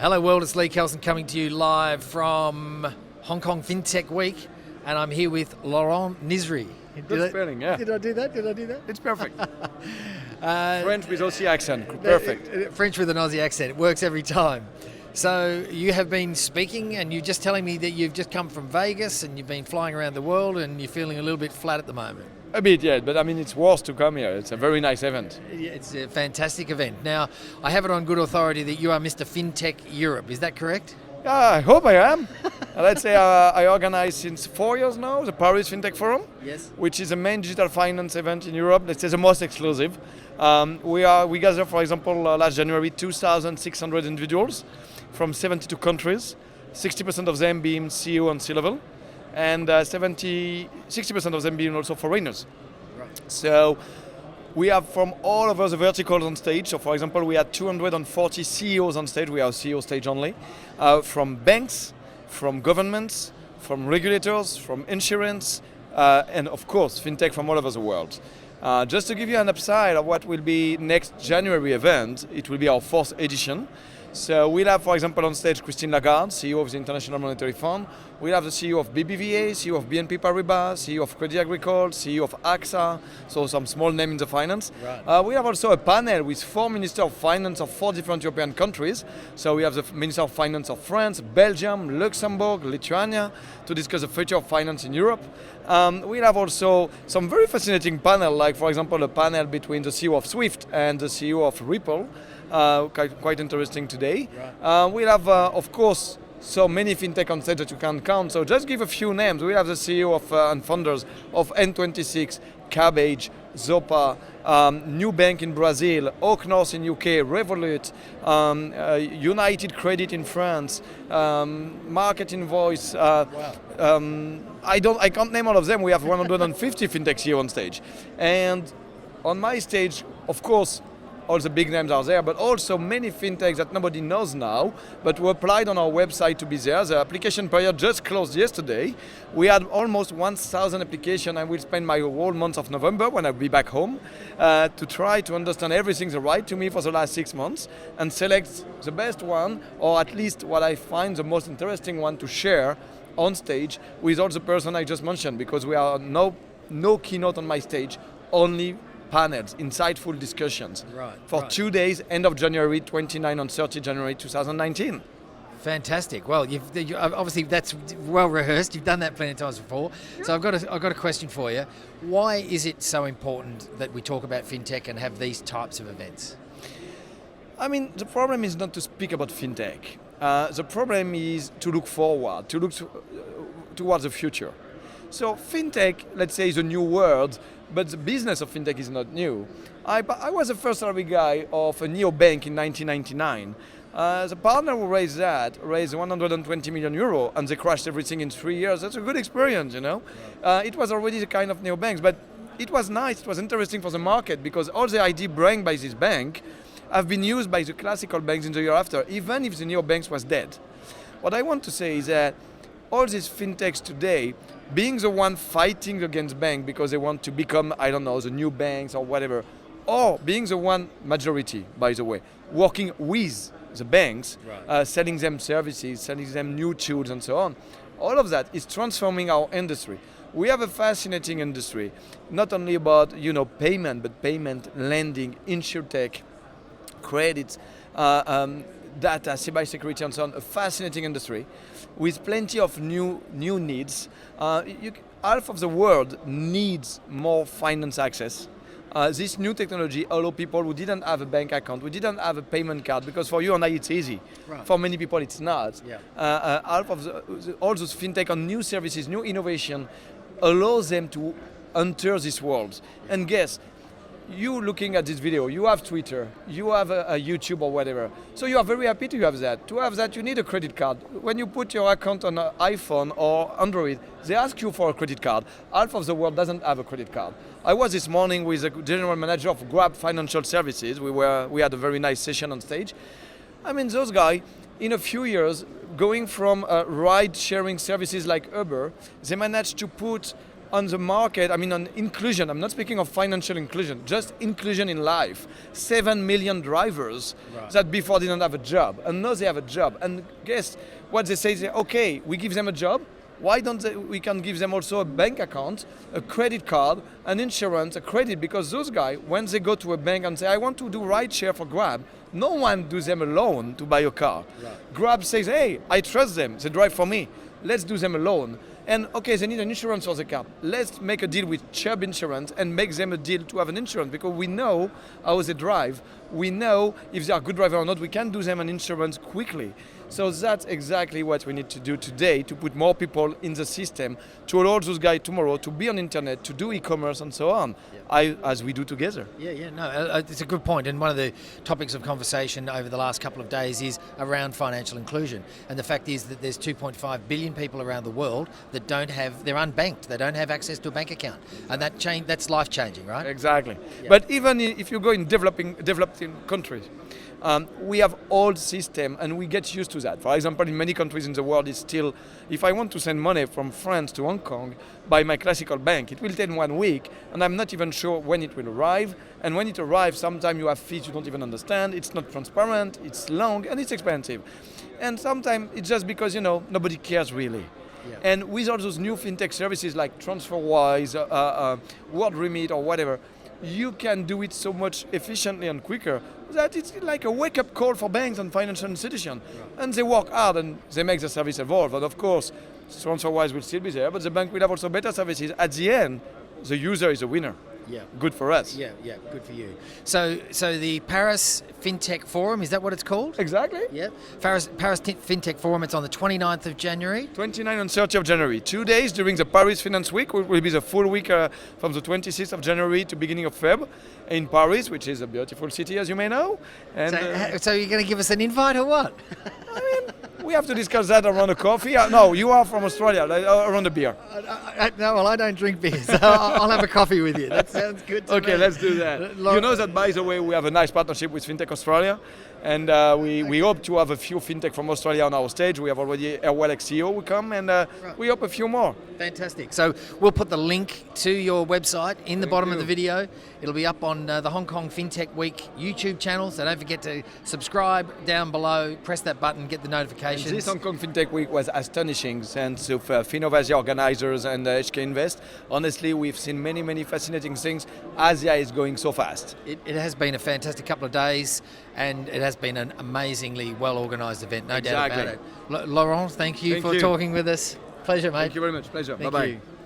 Hello world, it's Lee Kelson coming to you live from Hong Kong Fintech Week, and I'm here with Laurent Nizri. Good spelling, yeah. Did I do that? It's perfect. French with Aussie accent, perfect. French with an Aussie accent, it works every time. So you have been speaking and you're just telling me that you've just come from Vegas and you've been flying around the world and you're feeling a little bit flat at the moment. A bit, yeah, but I mean it's worth to come here. It's a very nice event. It's a fantastic event. Now, I have it on good authority that you are Mr. Fintech Europe, is that correct? Yeah, I hope I am. Let's say I organize since 4 years now the Paris Fintech Forum, Yes. which is the main digital finance event in Europe. Let's say the most exclusive. We gathered, for example, last January 2,600 individuals from 72 countries, 60% of them being CEO and C-level, and 60% of them being also foreigners. Right. So we have from all over the verticals on stage. So for example, we had 240 CEOs on stage. We are CEO stage only, from banks, from governments, from regulators, from insurance, and of course, fintech from all over the world. Just to give you an upside of what will be next January event, it will be our 4th edition. So we'll have, for example, on stage Christine Lagarde, CEO of the International Monetary Fund. We'll have the CEO of BBVA, CEO of BNP Paribas, CEO of Crédit Agricole, CEO of AXA, so some small name in the finance. Right. We have also a panel with 4 Ministers of Finance of 4 different European countries. So we have the Minister of Finance of France, Belgium, Luxembourg, Lithuania, to discuss the future of finance in Europe. We'll have also some very fascinating panel, like for example a panel between the CEO of Swift and the CEO of Ripple. Quite interesting today. Right. We'll have, of course, so many fintech on stage that you can't count. So just give a few names. We have the CEO of and founders of N26, Cabbage, Zopa, New Bank in Brazil, Oak North in UK, Revolut, United Credit in France, Market Invoice. I can't name all of them. We have 150 fintech CEO on stage, and on my stage, of course, all the big names are there, but also many fintechs that nobody knows now, but who applied on our website to be there. The application period just closed yesterday. We had almost 1,000 applications. I will spend my whole month of November when I'll be back home to try to understand everything they write to me for the last 6 months and select the best one, or at least what I find the most interesting one to share on stage with all the person I just mentioned, because we are no keynote on my stage, only panels, insightful discussions. Right, for right. 2 days, end of January, 29 and 30 January 2019. Fantastic. Well, you obviously that's well rehearsed. You've done that plenty of times before. So I've got a question for you. Why is it so important that we talk about fintech and have these types of events? I mean, the problem is not to speak about fintech. The problem is to look forward, to look towards the future. So fintech, let's say, is a new word, but the business of fintech is not new. I was the first salary guy of a neobank in 1999. The partner who raised 120 million euro, and they crashed everything in 3 years. That's a good experience, you know. It was already the kind of neobanks, but it was nice, it was interesting for the market, because all the idea brought by this bank have been used by the classical banks in the year after, even if the neobanks was dead. What I want to say is that all these fintechs today, being the one fighting against banks because they want to become, I don't know, the new banks or whatever, or being the one majority, by the way, working with the banks, Right. selling them services, selling them new tools and so on, all of that is transforming our industry. We have a fascinating industry, not only about payment, but payment, lending, insurtech, credits, data, cybersecurity, and so on. A fascinating industry with plenty of new needs. Half of the world needs more finance access. This new technology allows people who didn't have a bank account, who didn't have a payment card, because for you and I it's easy. Right. For many people it's not. Yeah. Half of all those fintech and new services, new innovation, allows them to enter this world. And guess, you looking at this video, you have Twitter, you have a YouTube or whatever. So you are very happy to have that. To have that, you need a credit card. When you put your account on an iPhone or Android, they ask you for a credit card. Half of the world doesn't have a credit card. I was this morning with the general manager of Grab Financial Services. We had a very nice session on stage. I mean, those guys, in a few years, going from ride-sharing services like Uber, they managed to put on the market, I mean on inclusion, I'm not speaking of financial inclusion, just inclusion in life. 7 million drivers that before didn't have a job, and now they have a job. And guess what they say? They say, okay, we give them a job. Why don't we can give them also a bank account, a credit card, an insurance, a credit? Because those guys, when they go to a bank and say, I want to do ride share for Grab, no one does them a loan to buy a car. Right. Grab says, hey, I trust them, they drive for me. Let's do them a loan. And okay, they need an insurance for the car. Let's make a deal with Chubb Insurance and make them a deal to have an insurance, because we know how they drive. We know if they are a good driver or not. We can do them an insurance quickly. So that's exactly what we need to do today, to put more people in the system, to allow those guys tomorrow to be on internet, to do e-commerce and so on, as we do together. No, it's a good point. And one of the topics of conversation over the last couple of days is around financial inclusion. And the fact is that there's 2.5 billion people around the world that they're unbanked, they don't have access to a bank account. And that's life-changing, right? Exactly. Yeah. But even if you go in developing countries, we have old system and we get used to that. For example, in many countries in the world, it's still, if I want to send money from France to Hong Kong by my classical bank, it will take 1 week, and I'm not even sure when it will arrive. And when it arrives, sometimes you have fees you don't even understand. It's not transparent, it's long, and it's expensive. And sometimes it's just because, nobody cares really. Yeah. And with all those new fintech services like TransferWise, WorldRemit or whatever, you can do it so much efficiently and quicker that it's like a wake-up call for banks and financial institutions. Right. And they work hard and they make the service evolve. And of course, TransferWise will still be there, but the bank will have also better services. At the end, the user is a winner. Yeah. Good for us. Yeah, good for you. So the Paris Fintech Forum, is that what it's called? Exactly. Yeah. Paris Fintech Forum, it's on the 29th of January. 29th and 30th of January. 2 days during the Paris Finance Week. Will be the full week from the 26th of January to beginning of Feb in Paris, which is a beautiful city, as you may know. And so you're going to give us an invite or what? I mean, we have to discuss that around a coffee. No, you are from Australia, around a beer. No, well, I don't drink beer, so I'll have a coffee with you. That sounds good to me. Okay, let's do that. You know that, by the way, we have a nice partnership with Fintech Australia, and we hope to have a few fintech from Australia on our stage. We have already Airwell CEO will come, and we hope a few more. Fantastic. So we'll put the link to your website in the bottom of the video. It'll be up on the Hong Kong FinTech Week YouTube channel, so don't forget to subscribe down below, press that button, get the notifications. And this Hong Kong FinTech Week was astonishing, thanks to FinnovAsia organizers and HK Invest. Honestly, we've seen many, many fascinating things. Asia is going so fast. It has been a fantastic couple of days, and it has been an amazingly well-organised event, no doubt about it. Laurent, thank you for talking with us. Pleasure, mate. Thank you very much. Pleasure. Bye-bye.